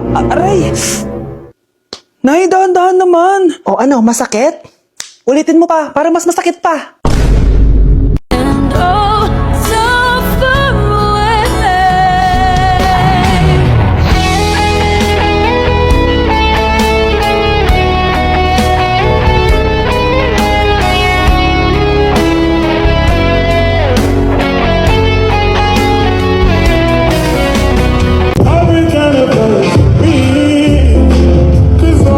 Aray! Nay, dahan-dahan naman. O ano, masakit? Ulitin mo pa, para mas masakit pa. And oh, so far away. Every kind of me, 'cause I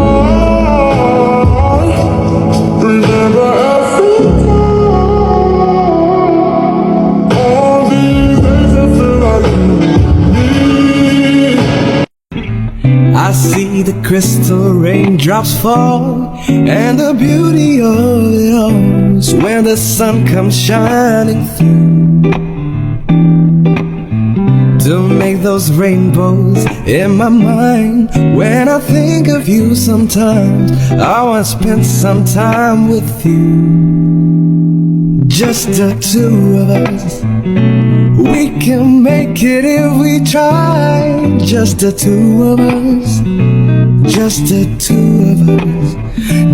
remember every time. All these days I feel like me. I see the crystal raindrops fall, and the beauty of it all is when the sun comes shining through to make those rainbows in my mind. When I think of you sometimes, I want to spend some time with you. Just the two of us, we can make it if we try. Just the two of us, just the two of us,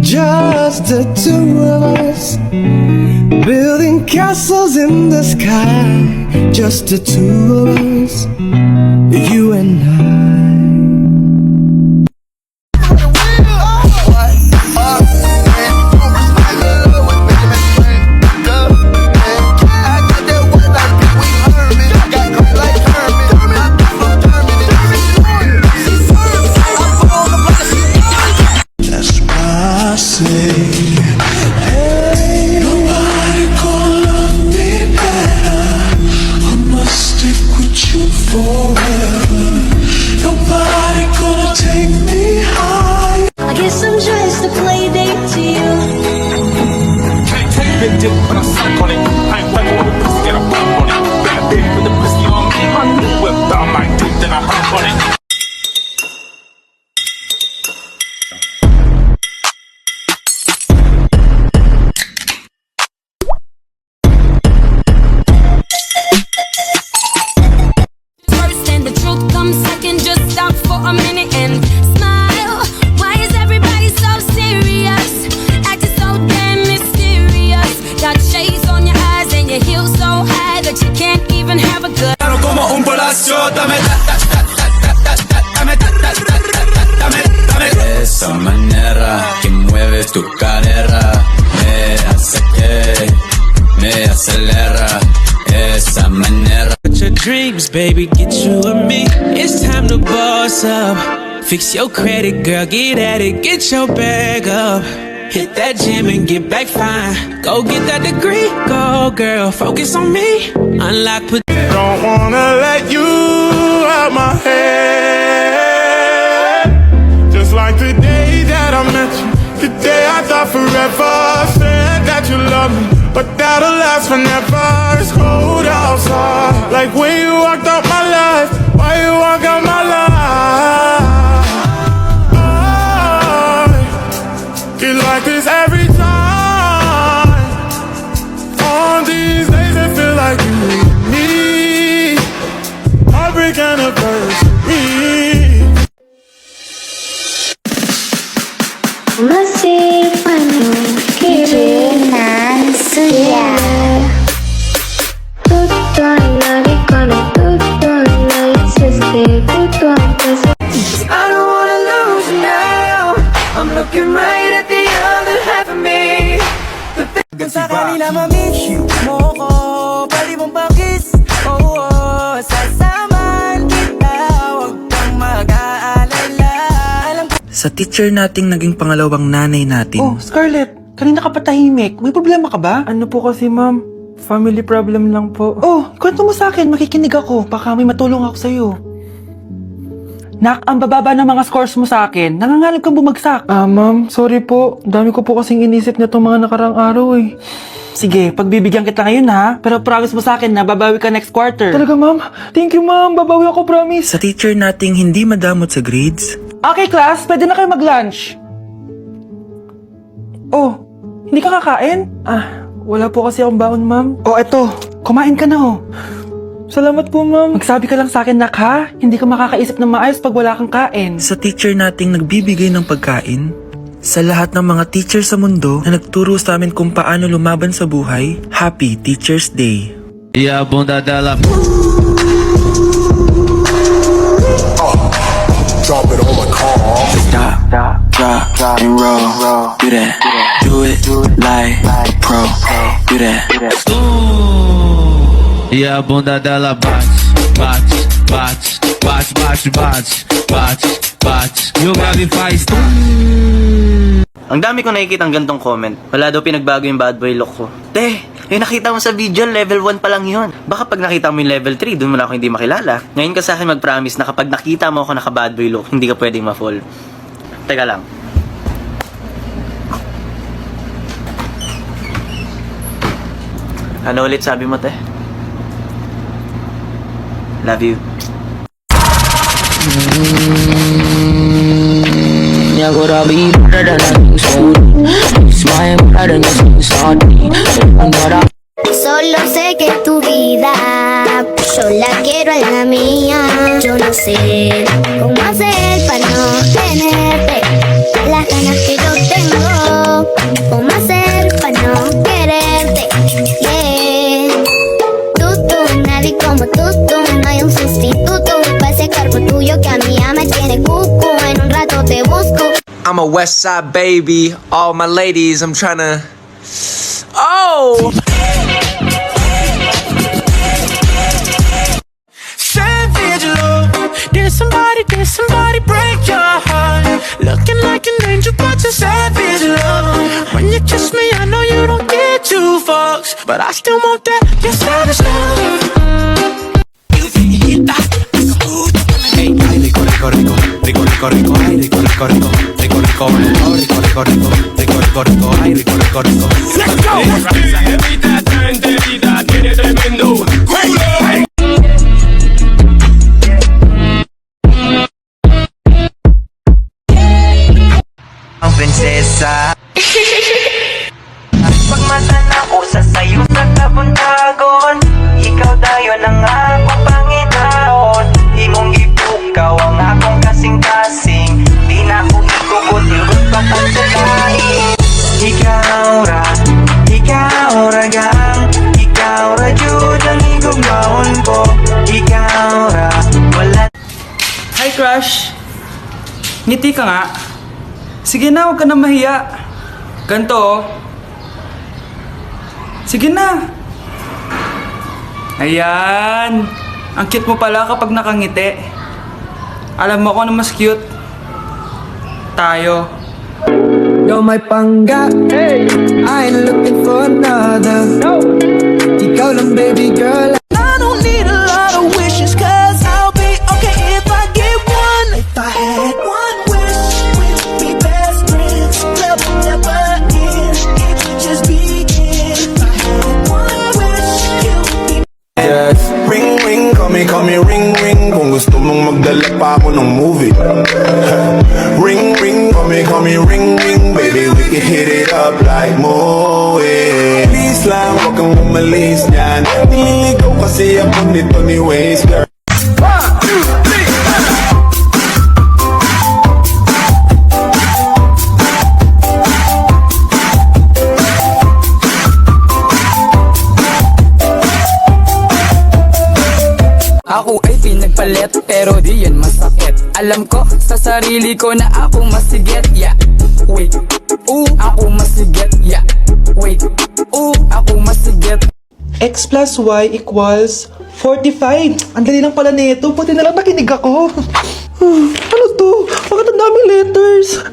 just the two of us, building castles in the sky. Just the two of us, you and I. That's why I say, hey, nobody gonna love me better. I must stick with you forever. Nobody gonna take me high. I guess I'm just a play date to you. Can't take big dick, but I suck on it. I ain't fucking with a pussy, get a bump on it. Bad bitch with the pussy on me. I whip down my dick, then I hop on it. First and the truth comes second. Just stop for a minute and smile. Why is everybody so serious? Acting so damn mysterious. Got shades on your eyes and your heels so high that you can't even have a good. Como un palacio, dame, esa manera que mueves tu cadera me hace que me acelera. Esa manera. Your dreams, baby, get you and me. It's time to boss up. Fix your credit, girl, get at it, get your bag up. Hit that gym and get back fine. Go get that degree, go girl, focus on me. Unlock, put. Don't wanna let you out my head. Just like the day that I met you, the day I thought forever. Said that you love me, but that'll last forever. It's cold outside, like when you walked out my life. Why you walk out my life? I feel like this every time. On these days I feel like you and me. Heartbreak anniversary. Masih penuh keinginan sudah. Tutto lagi kalau tutto lagi sesek tutto I don't wanna lose you now. I'm looking right at the other half of me. Kung sakali na ma-miss mo ko, pwede mong pakis. Oh, oh, sasamahan kita, huwag kang mag-aalala. Alam ko Sa teacher nating naging pangalawang nanay natin. Oh, Scarlett, kanina ka pa tahimik. May problema ka ba? Ano po kasi ma'am, family problem lang po. Oh, kwento mo sa akin, makikinig ako. Baka may matulong ako sa'yo. Nak, ang bababa ng mga scores mo sa akin. Nangangalap kang bumagsak. Ma'am, sorry po. Dami ko po kasing inisip na itong mga nakarang araw eh. Sige, pagbibigyan kita ngayon ha. Pero promise mo sa akin na babawi ka next quarter. Talaga ma'am? Thank you ma'am, babawi ako, promise. Sa teacher nating hindi madamot sa grades. Okay class, pwede na kayo mag-lunch. Oh, hindi ka kakain? Wala po kasi akong baon ma'am. Oh, eto. Kumain ka na oh. Salamat po, ma'am. Magsabi ka lang sa akin, Nak, ha? Hindi ka makakaisip ng maayos pag wala kang kain. Sa teacher nating nagbibigay ng pagkain. Sa lahat ng mga teacher sa mundo na nagturo sa amin kung paano lumaban sa buhay, Happy Teacher's Day. E a bunda dela. Drop it on my car. Drop and roll. Do that. Do it like pro. Do that. E a bunda dela bate, bate, bate, bate, bate, bate, bate, bate. E o grave faz Ang dami ko nakikita ang gantong comment. Wala daw pinagbago yung bad boy look ko. Yung nakita mo sa video, level 1 pa lang yun. Baka pag nakita mo yung level 3, dun mo na ako hindi makilala. Ngayon ka sa akin mag-promise na kapag nakita mo ako naka bad boy look, hindi ka pwedeng ma-fall. Teka lang. Ano ulit sabi mo, te? Love you. Solo sé que tu vida yo la quiero en la mía. Yo no sé cómo hacer para no tenerte las ganas que yo tengo. Cómo hacer para no quererte. Yeah. Tú, nadie como tú, no hay un sustituto para ese cuerpo tuyo que a mí ya me tiene cucu. En un rato te busco. I'm a West Side baby. All my ladies, I'm tryna. Oh! Did somebody break your heart? Looking like an angel, but you're savage love. When you kiss me, I know you don't get two fucks, but I still want that, your savage love. Hey, ay, rico, rico, rico, rico, rico, rico, ay, rico, rico, rico, rico, rico, rico, rico, rico, rico, rico, rico, rico, ay, rico, rico, rico. Let's go. Esa jevita tan enterita tiene tremendo culo. Ang prinsesa. Pagmata na ko sa sayo sa kabuntagon. Ikaw dayon ang akong Panginoon. Imong ipukaw ang akong kasing-kasing. Di na ko ikugot, igot pa pagsalain. Ikaw ra gang. Ikaw ra jud ang igugmaon ko. Ikaw ra, wala. Hi, crush. Ngiti ka nga. Sige na, huwag ka na mahiya. Ganto, oh. Sige na. Ayan. Ang cute mo pala kapag nakangiti. Alam mo kung ano mas cute? Tayo. You're my pangga. Hey. I ain't looking for another. No. Ikaw lang, baby girl. I don't need a lot of wishes, cause I'll be okay if I get one. If I had one wish, we'd be best friends. Love will never end. It could just begin. If I had one wish, you'd be. Yes. Ring ring, call me ring ring. Kung gusto mong magdala pa ako ng movie. Ring ring, call me ring ring. Baby, we can hit it up like Moe. Please lang, huwag kang umalis niyan. Nililigaw kasi ako nito ni Waze, girl. 1, 2, 3, Ako ay pinagpalit pero di yan masakit. Alam ko sa sarili ko na ako masigit. Yeah, wait, ooh, ako masigit. Yeah, wait, ooh, ako masigit. X plus Y equals 45. Ang dali lang pala nito. Buti na lang nakinig ako. Ano to? Bakit ang daming letters?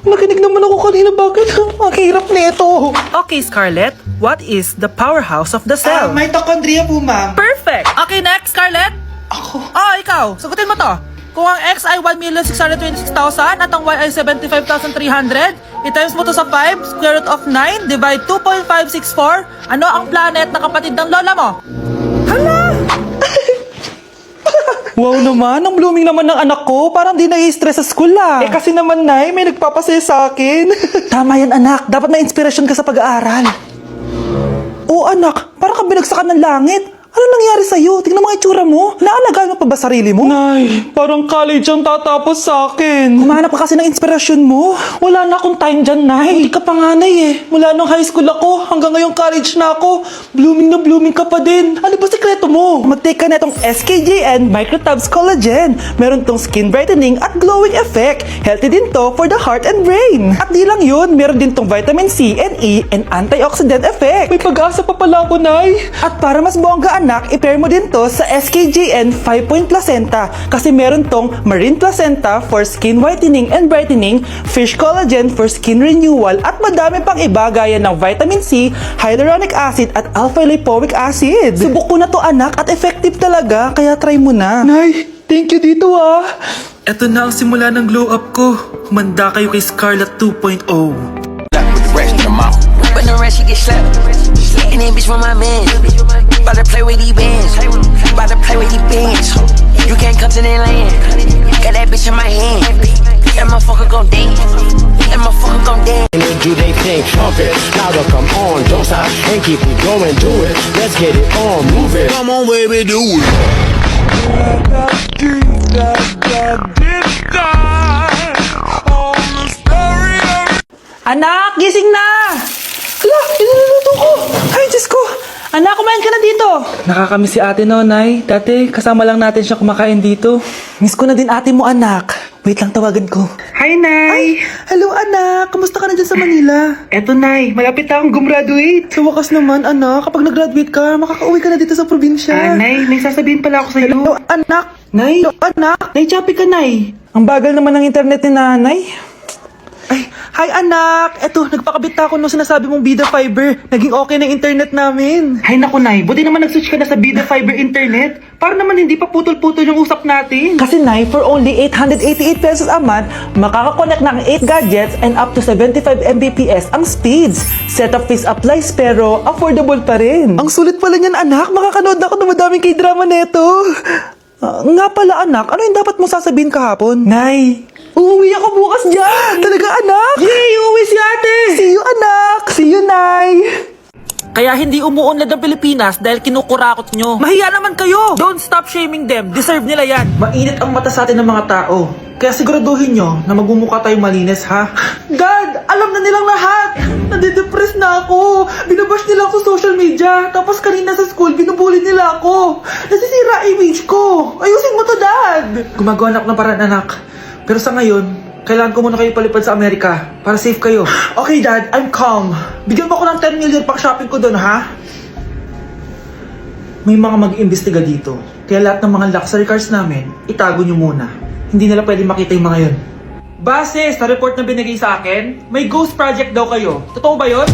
Nakinig naman ako kanina. Bakit? Ang hirap nito. Okay, Scarlett, what is the powerhouse of the cell? Mitochondria po, ma'am. Perfect! Okay, next, Scarlett. Ako. Ikaw. Sagutin mo to. Kung ang X ay 1,626,000 at ang Y ay 75,300, i-times mo to sa 5, square root of 9, divide 2.564, ano ang planet na kapatid ng lola mo? Wow naman, ang blooming naman ng anak ko. Parang di nai-stress sa school ah. Eh kasi naman, Nay, may nagpapasaya sa akin. Tama yan, anak. Dapat may inspirasyon ka sa pag-aaral. Oo, anak. Parang ka binagsakan ng langit. Ano nangyari sa'yo? Tingnan mga itsura mo. Naalagaan mo pa ba sarili mo? Nay, parang college ang tatapos sa akin. Kumahanap ka kasi ng inspirasyon mo. Wala na akong time dyan, Nay. Hindi ka pa nga, Nay eh. Mula nung high school ako, hanggang ngayong college na ako. Blooming na blooming ka pa din. Ano ba sekreto mo? Mag-take ka na itong SKJN Microtabs Collagen. Meron tong skin brightening at glowing effect. Healthy din to for the heart and brain. At di lang yun, meron din tong vitamin C and E and antioxidant effect. May pag-asa pa pala ako, Nay. At para mas bongga anak, i-pair mo din to sa SKJN 5-point placenta kasi meron tong marine placenta for skin whitening and brightening, fish collagen for skin renewal at madami pang iba gaya ng vitamin C, hyaluronic acid at alpha-lipoic acid. Subok ko na to anak at effective talaga kaya try mo na. Nay, thank you dito ah. Eto na ang simula ng glow up ko. Humanda kayo kay Scarlett 2.0. When the rest she get slapped. And then bitch from my man. About to play with these bands. About to play with these bands. You can't come to the land. Got that bitch in my hand. That motherfucker gon' dance. That motherfucker gon' dance. Do they think pump it? Louder, come on, don't stop and keep it going, do it. Let's get it on, move it. Come on, baby, do it. Anak, gising na! Ala, iniluluto ko. Ay, Diyos ko. Anak, kumain ka na dito. Nakakamiss si ate no, Nay. Dati, kasama lang natin siya kumakain dito. Miss ko na din ate mo, anak. Wait lang, tawagan ko. Hi, Nay! Hello, anak. Kamusta ka na dyan sa Manila? Eto, Nay. Malapit na akong gumraduate. Sa wakas naman, anak. Kapag nag-graduate ka, makakauwi ka na dito sa probinsya. Nay, may sasabihin pala ako sa'yo. Hello, anak. Nay! Hello, anak. Nay, choppy ka, Nay. Ang bagal naman ng internet ni nanay. Ay, hi anak! Eto, nagpakabit na ako nung sinasabi mong Bida Fiber. Naging okay na internet namin. Hay naku, Nay. Buti naman nag-switch ka na sa Bida Fiber Internet. Para naman hindi pa putol-putol yung usap natin. Kasi Nay, for only 888 pesos a month, makakakonect ng 8 gadgets and up to 75 Mbps ang speeds. Setup fees applies pero affordable pa rin. Ang sulit pala niyan anak, makakanood ako ng madaming k-drama neto. Nga pala anak, ano yung dapat mo sasabihin kahapon? Nay, uuwi ako bukas dyan! Talaga anak? Yay, uuwi si ate! See you anak! See you Nay! Kaya hindi umuunlad ang Pilipinas dahil kinukurakot nyo. Mahiya naman kayo! Don't stop shaming them. Deserve nila yan. Mainit ang mata sa atin ng mga tao. Kaya siguraduhin nyo na magmumukha tayong malinis, ha? Dad! Alam na nilang lahat! Nadidepress na ako! Binabash nila ako sa social media. Tapos kanina sa school, binubuli nila ako. Nasisira image ko. Ayusin mo to, Dad! Gumagawa na ako ng paraan, anak. Pero sa ngayon, kailangan ko muna kayo palipad sa Amerika para safe kayo. Okay, Dad. I'm calm. Bigyan mo ako ng 10 million pang shopping ko doon, ha? May mga mag-iimbestiga dito. Kaya lahat ng mga luxury cars namin, itago nyo muna. Hindi nila pwede makita yung mga yun. Base sa report na binigay sa akin, may ghost project daw kayo. Totoo ba yun?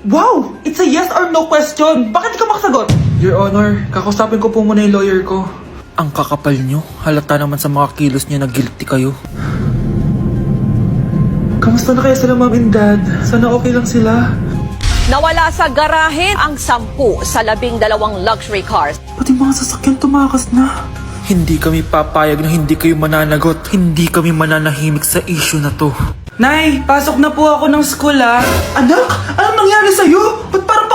Wow! It's a yes or no question! Bakit di ka makasagot? Your Honor, kakausapin ko po muna yung lawyer ko. Ang kakapal nyo. Halata naman sa mga kilos nyo na guilty kayo. Kamusta na kaya sila, Mom and Dad? Sana okay lang sila. Nawala sa garahe ang 10 sa 12 luxury cars. Pati mga sasakyan tumakas na. Hindi kami papayag na hindi kayo mananagot. Hindi kami mananahimik sa issue na to. Nay, pasok na po ako ng school ah. Anak, anong nangyari sa'yo? Ba't parang